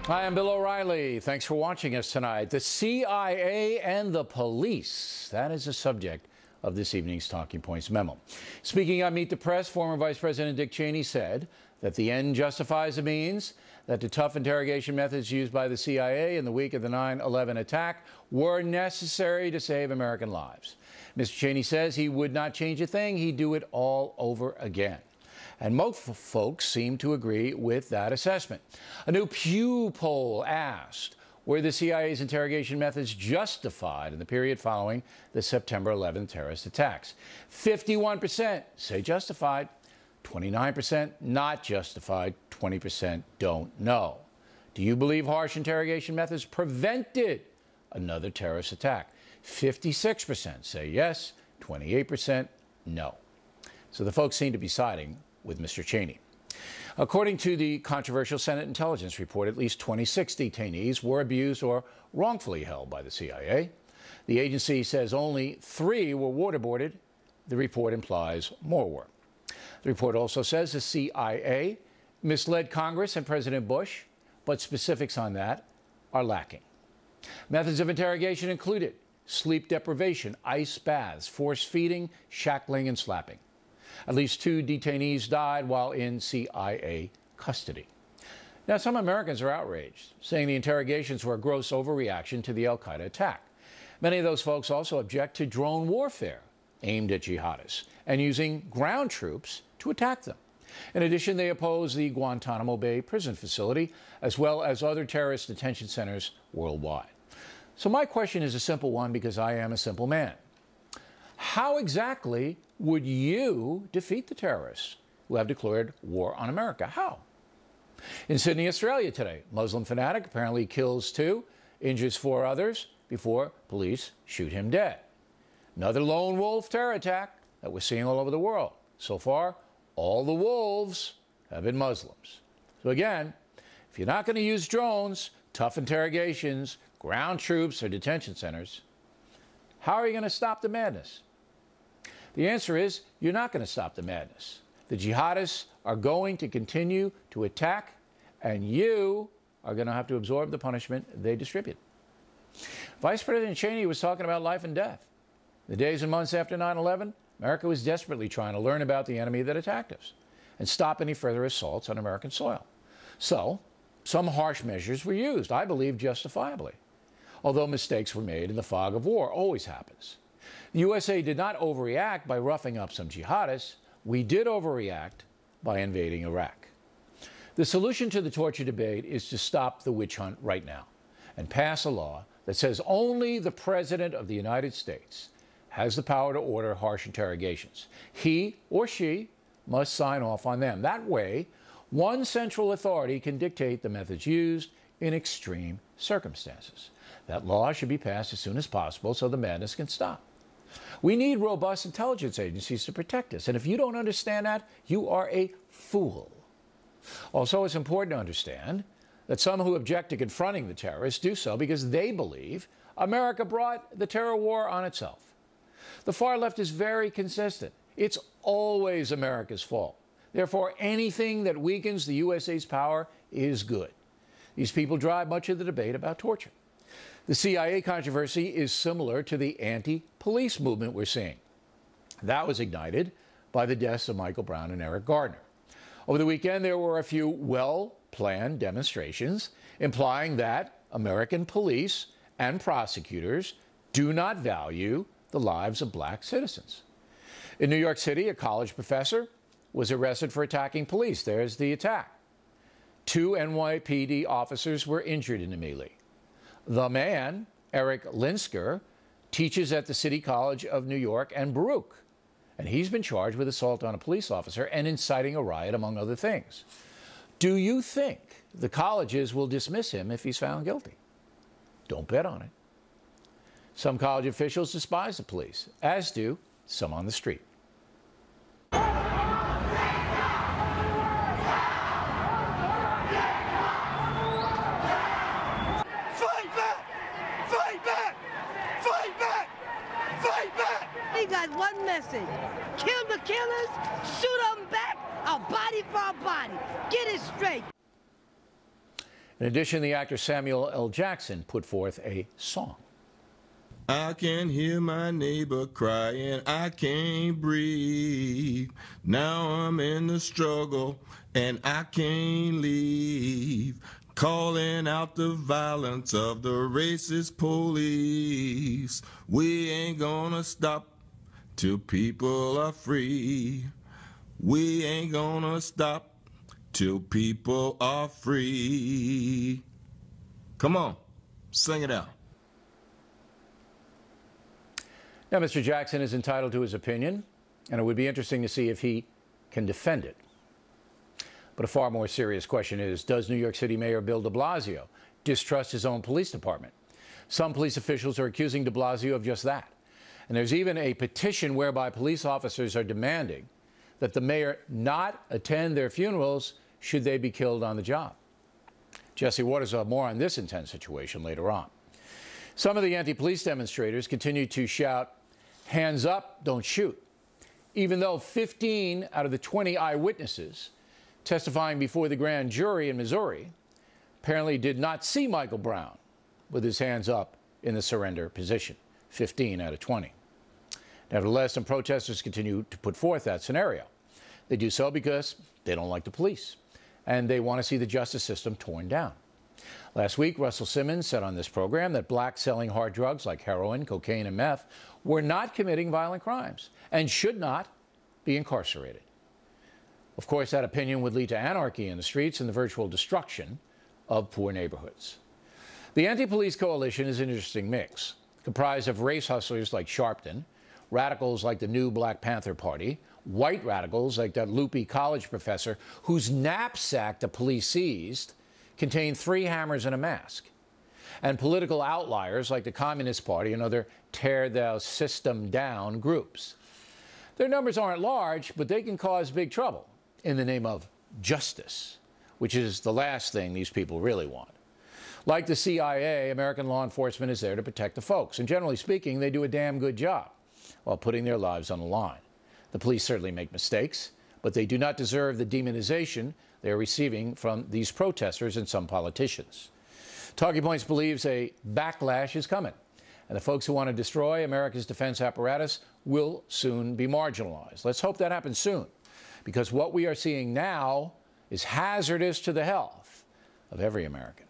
Hi, I'm Bill O'Reilly. Thanks for watching us tonight. The CIA and the police. That is the subject of this evening's Talking Points memo. Speaking on Meet the Press, former Vice President Dick Cheney said that the end justifies the means, that the tough interrogation methods used by the CIA in the week of the 9/11 attack were necessary to save American lives. Mr. Cheney says he would not change a thing. He'd do it all over again. And most folks seem to agree with that assessment. A new Pew poll asked, were the CIA's interrogation methods justified in the period following the September 11th terrorist attacks? 51% say justified, 29% not justified, 20% don't know. Do you believe harsh interrogation methods prevented another terrorist attack? 56% say yes, 28% no. So the folks seem to be siding with Mr. Cheney. According to the controversial Senate intelligence report, at least 26 detainees were abused or wrongfully held by the CIA. The agency says only 3 were waterboarded. The report implies more were. The report also says the CIA misled Congress and President Bush, but specifics on that are lacking. Methods of interrogation included sleep deprivation, ice baths, force feeding, shackling, and slapping. At least 2 detainees died while in CIA custody. Now, some Americans are outraged, saying the interrogations were a gross overreaction to the al-Qaeda attack. Many of those folks also object to drone warfare aimed at jihadists and using ground troops to attack them. In addition, they oppose the Guantanamo Bay prison facility, as well as other terrorist detention centers worldwide. So my question is a simple one, because I am a simple man. How exactly would you defeat the terrorists who have declared war on America? How? In Sydney, Australia today, Muslim fanatic apparently kills 2, injures 4 others before police shoot him dead. Another lone wolf terror attack that we're seeing all over the world. So far, all the wolves have been Muslims. So again, if you're not going to use drones, tough interrogations, ground troops, or detention centers, how are you going to stop the madness? The answer is you're not going to stop the madness. The jihadists are going to continue to attack, and you are going to have to absorb the punishment they distribute. Vice President Cheney was talking about life and death. The days and months after 9/11, America was desperately trying to learn about the enemy that attacked us and stop any further assaults on American soil. So, some harsh measures were used, I believe justifiably, although mistakes were made in the fog of war. Always happens. The USA did not overreact by roughing up some jihadists. We did overreact by invading Iraq. The solution to the torture debate is to stop the witch hunt right now and pass a law that says only the President of the United States has the power to order harsh interrogations. He or she must sign off on them. That way, one central authority can dictate the methods used in extreme circumstances. That law should be passed as soon as possible so the madness can stop. We need robust intelligence agencies to protect us, and if you don't understand that, you are a fool. Also, it's important to understand that some who object to confronting the terrorists do so because they believe America brought the terror war on itself. The far left is very consistent. It's always America's fault. Therefore, anything that weakens the USA's power is good. These people drive much of the debate about torture. The CIA controversy is similar to the anti-police movement we're seeing. That was ignited by the deaths of Michael Brown and Eric Gardner. Over the weekend, there were a few well-planned demonstrations implying that American police and prosecutors do not value the lives of black citizens. In New York City, a college professor was arrested for attacking police. There's the attack. 2 NYPD officers were injured in the melee. The man, Eric Linsker, teaches at the City College of New York and Baruch, and he's been charged with assault on a police officer and inciting a riot, among other things. Do you think the colleges will dismiss him if he's found guilty? Don't bet on it. Some college officials despise the police, as do some on the street. He got one message. Kill the killers, shoot them back, a body for a body. Get it straight. In addition, the actor Samuel L. Jackson put forth a song. I can hear my neighbor crying, I can't breathe. Now I'm in the struggle and I can't leave. Calling out the violence of the racist police. We ain't gonna stop till people are free. We ain't gonna stop till people are free. Come on, sing it out. Now, Mr. Jackson is entitled to his opinion, and it would be interesting to see if he can defend it. But a far more serious question is, does New York City Mayor Bill de Blasio distrust his own police department? Some police officials are accusing de Blasio of just that. And there's even a petition whereby police officers are demanding that the mayor not attend their funerals should they be killed on the job. Jesse Waters will have more on this intense situation later on. Some of the anti-police demonstrators continue to shout, "Hands up, don't shoot," even though 15 out of the 20 eyewitnesses testifying before the grand jury in Missouri apparently did not see Michael Brown with his hands up in the surrender position. 15 out of 20. Nevertheless, some protesters continue to put forth that scenario. They do so because they don't like the police, and they want to see the justice system torn down. Last week, Russell Simmons said on this program that blacks selling hard drugs like heroin, cocaine, and meth were not committing violent crimes and should not be incarcerated. Of course, that opinion would lead to anarchy in the streets and the virtual destruction of poor neighborhoods. The anti-police coalition is an interesting mix, comprised of race hustlers like Sharpton, radicals like the new Black Panther Party, white radicals like that loopy college professor whose knapsack the police seized contained 3 hammers and a mask, and political outliers like the Communist Party and other tear-the-system-down groups. Their numbers aren't large, but they can cause big trouble in the name of justice, which is the last thing these people really want. Like the CIA, American law enforcement is there to protect the folks, and generally speaking, they do a damn good job while putting their lives on the line. The police certainly make mistakes, but they do not deserve the demonization they are receiving from these protesters and some politicians. Talking Points believes a backlash is coming, and the folks who want to destroy America's defense apparatus will soon be marginalized. Let's hope that happens soon, because what we are seeing now is hazardous to the health of every American.